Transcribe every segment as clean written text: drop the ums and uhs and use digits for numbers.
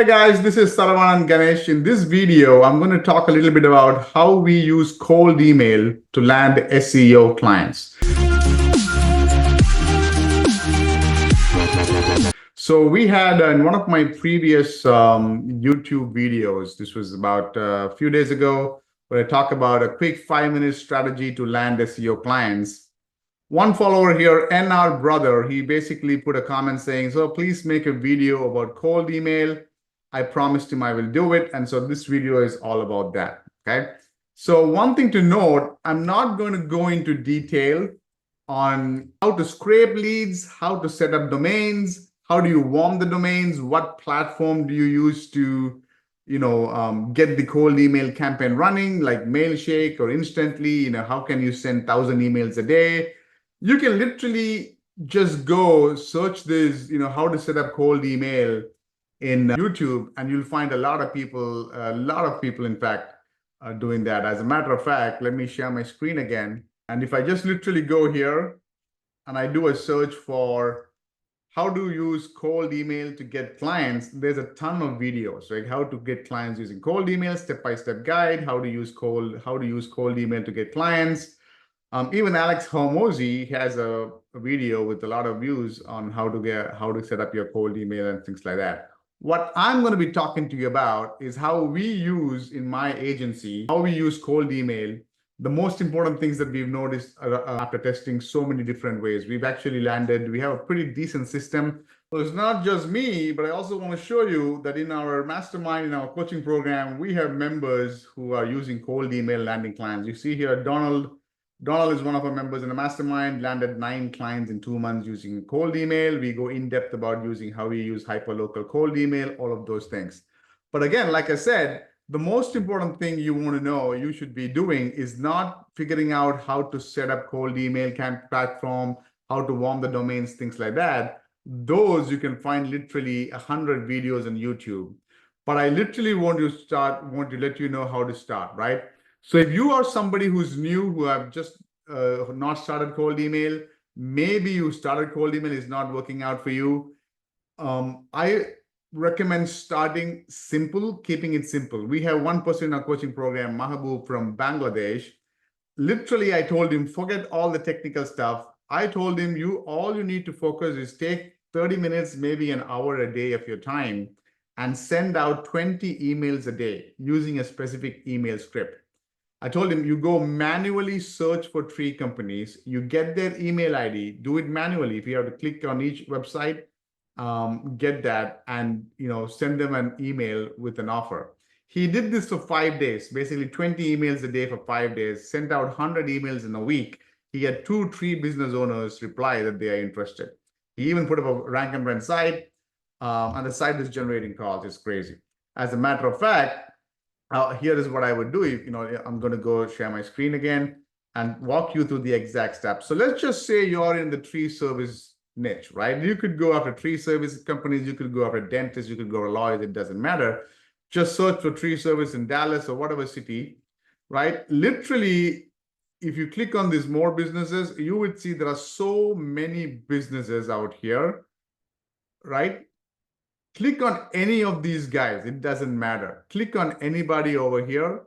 Hey guys, this is Saravanan Ganesh. In this video, I'm going to talk a little bit about how we use cold email to land SEO clients. So we had in one of my previous YouTube videos, this was about a few days ago, where I talk about a quick 5-minute strategy to land SEO clients. One follower here, NR Brother, he basically put a comment saying, so please make a video about cold email. I promised him I will do it. And so this video is all about that. Okay. So one thing to note, I'm not going to go into detail on how to scrape leads, how to set up domains, how do you warm the domains, what platform do you use to get the cold email campaign running, like Mailshake or Instantly. How can you send 1,000 emails a day? You can literally just go search this, how to set up cold email in YouTube, and you'll find a lot of people, in fact, doing that. As a matter of fact, let me share my screen again. And if I just literally go here and I do a search for how to use cold email to get clients, there's a ton of videos, like how to get clients using cold email, step-by-step guide, how to use cold email to get clients. Even Alex Hormozy has a video with a lot of views on how to set up your cold email and things like that. What I'm going to be talking to you about is how we use in my agency, how we use cold email. The most important things that we've noticed after testing so many different ways, we have a pretty decent system. So it's not just me, but I also want to show you that in our mastermind, in our coaching program, we have members who are using cold email landing clients. You see here, Donald is one of our members in the mastermind, landed 9 clients in 2 months using cold email. We go in depth about how we use hyperlocal cold email, all of those things. But again, like I said, the most important thing you want to know you should be doing is not figuring out how to set up cold email platform, how to warm the domains, things like that. Those you can find literally 100 videos on YouTube. But I literally want to let you know how to start, right? So if you are somebody who's new, who have just not started cold email, maybe you started cold email, is not working out for you. I recommend starting simple, keeping it simple. We have one person in our coaching program, Mahabub from Bangladesh. Literally, I told him, forget all the technical stuff. I told him, all you need to focus is take 30 minutes, maybe an hour a day of your time, and send out 20 emails a day using a specific email script. I told him, you go manually search for 3 companies, you get their email ID, do it manually. If you have to click on each website, get that, and send them an email with an offer. He did this for 5 days, basically 20 emails a day for 5 days, sent out 100 emails in a week. He had 2-3 business owners reply that they are interested. He even put up a rank and rent site, and the site is generating calls. It's crazy. As a matter of fact, here is what I would do. I'm going to go share my screen again and walk you through the exact steps. So let's just say you're in the tree service niche, right? You could go after tree service companies, you could go after dentists, you could go to lawyers, it doesn't matter. Just search for tree service in Dallas or whatever city, right? Literally, if you click on these more businesses, you would see there are so many businesses out here, right? Click on any of these guys, it doesn't matter. Click on anybody over here,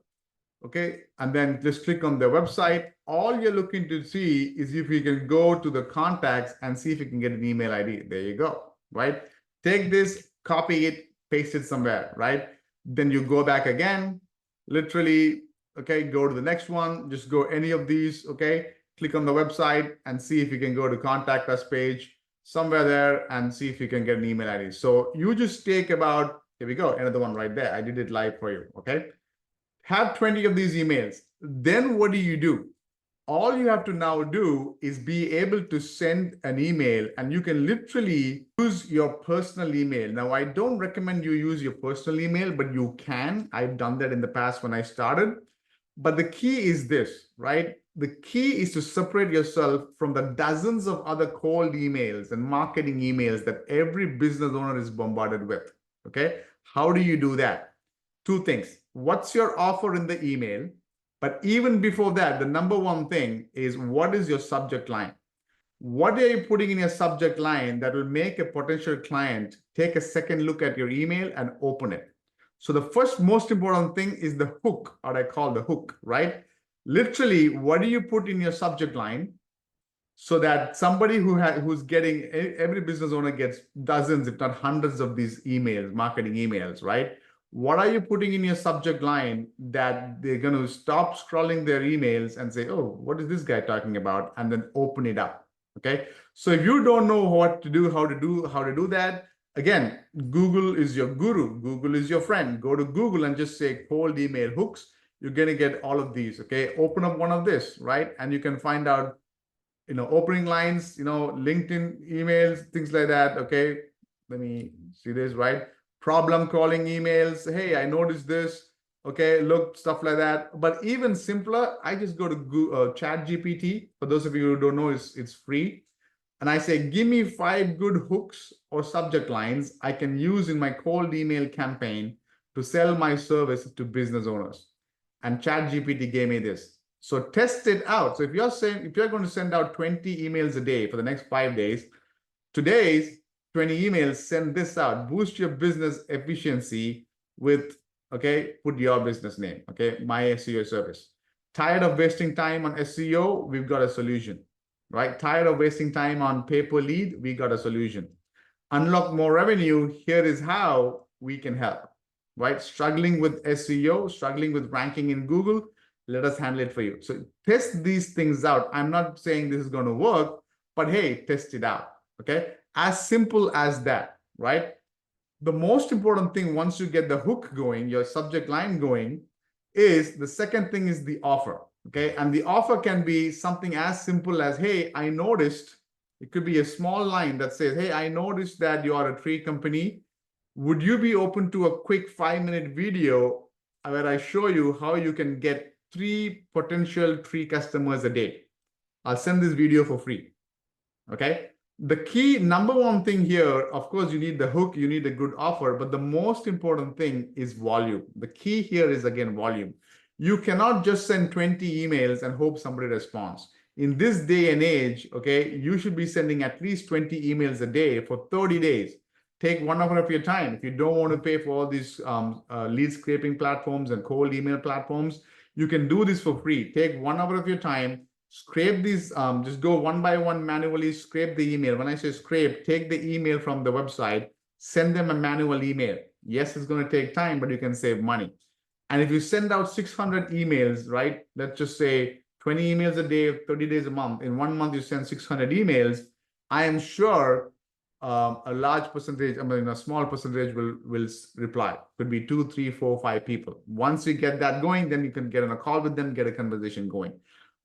okay? And then just click on their website. All you're looking to see is if you can go to the contacts and see if you can get an email ID. There you go, right? Take this, copy it, paste it somewhere, right? Then you go back again, literally, okay, go to the next one, just go any of these, okay? Click on the website and see if you can go to contact us page somewhere there and see if you can get an email ID. So you just take about, here we go, another one right there. I did it live for you, okay? Have 20 of these emails. Then what do? All you have to now do is be able to send an email, and you can literally use your personal email. Now, I don't recommend you use your personal email, but you can. I've done that in the past when I started. But the key is this, right? The key is to separate yourself from the dozens of other cold emails and marketing emails that every business owner is bombarded with, okay? How do you do that? 2 things. What's your offer in the email? But even before that, the number one thing is, what is your subject line? What are you putting in your subject line that will make a potential client take a second look at your email and open it. So the first most important thing is the hook, or I call the hook, right? Literally, what do you put in your subject line so that somebody who's getting, every business owner gets dozens, if not hundreds of these emails, marketing emails, right? What are you putting in your subject line that they're going to stop scrolling their emails and say, oh, what is this guy talking about? And then open it up. Okay. So if you don't know what to do, how to do that, again, Google is your guru. Google is your friend. Go to Google and just say cold email hooks. You're going to get all of these. Okay. Open up one of this, right? And you can find out, opening lines, LinkedIn emails, things like that. Okay. Let me see this, right? Problem calling emails. Hey, I noticed this. Okay. Look, stuff like that. But even simpler, I just go to ChatGPT. For those of you who don't know, it's free. And I say, give me 5 good hooks or subject lines I can use in my cold email campaign to sell my service to business owners. And ChatGPT gave me this. So test it out. So if you're going to send out 20 emails a day for the next 5 days, today's 20 emails, send this out. Boost your business efficiency with, okay, put your business name, okay, my SEO service. Tired of wasting time on SEO? We've got a solution. Right? Tired of wasting time on pay-per-lead? We got a solution. Unlock more revenue? Here is how we can help. Right? Struggling with SEO, struggling with ranking in Google? Let us handle it for you. So test these things out. I'm not saying this is going to work, but hey, test it out. Okay? As simple as that, right? The most important thing once you get the hook going, your subject line going, is the second thing is the offer. Okay, and the offer can be something as simple as, hey, I noticed. It could be a small line that says, hey, I noticed that you are a tree company. Would you be open to a quick 5-minute video where I show you how you can get 3 potential tree customers a day? I'll send this video for free. Okay. The key number one thing here, of course, you need the hook, you need a good offer, but the most important thing is volume. The key here is, again, volume. You cannot just send 20 emails and hope somebody responds. In this day and age, okay, you should be sending at least 20 emails a day for 30 days. Take 1 hour of your time. If you don't want to pay for all these lead scraping platforms and cold email platforms, you can do this for free. Take 1 hour of your time, scrape these, just go one by one manually, scrape the email. When I say scrape, take the email from the website, send them a manual email. Yes, it's going to take time, but you can save money. And if you send out 600 emails, right, let's just say 20 emails a day, 30 days a month. In 1 month, you send 600 emails. I am sure a large percentage, a small percentage will reply. Could be 2, 3, 4, 5 people. Once you get that going, then you can get on a call with them, get a conversation going.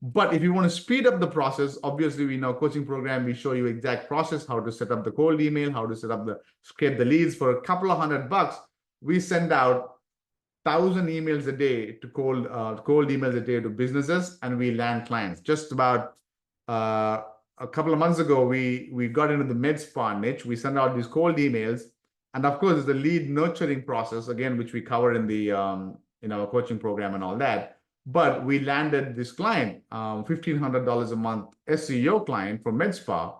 But if you want to speed up the process, obviously, we know coaching program, we show you exact process, how to set up the cold email, how to set up scrape the leads. For a couple of $100, we send out 1,000 emails a day to cold emails a day to businesses, and we land clients. Just about a couple of months ago, we got into the med spa niche. We send out these cold emails, and of course, the lead nurturing process, again, which we covered in the in our coaching program and all that. But we landed this client, $1,500 a month SEO client for med spa.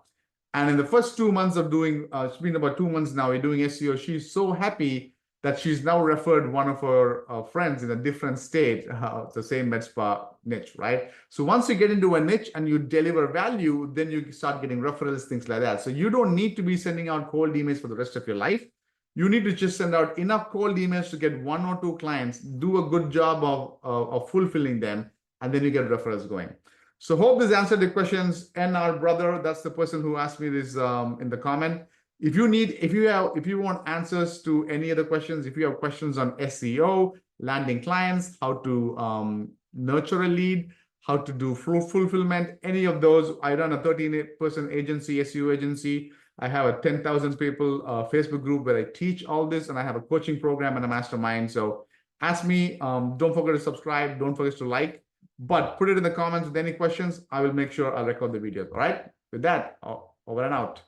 And in the first 2 months of doing, it's been about 2 months now, we're doing SEO. She's so happy that she's now referred one of her friends in a different state, the same med spa niche, right? So once you get into a niche and you deliver value, then you start getting referrals, things like that. So you don't need to be sending out cold emails for the rest of your life. You need to just send out enough cold emails to get 1 or 2 clients, do a good job of fulfilling them, and then you get referrals going. So hope this answered the questions. And our brother, that's the person who asked me this in the comment. If you want answers to any other questions, if you have questions on SEO, landing clients, how to nurture a lead, how to do fulfillment, any of those, I run a 13-person agency, SEO agency. I have a 10,000 people Facebook group where I teach all this, and I have a coaching program and a mastermind. So ask me. Don't forget to subscribe. Don't forget to like. But put it in the comments with any questions. I will make sure I'll record the videos. All right. With that, over and out.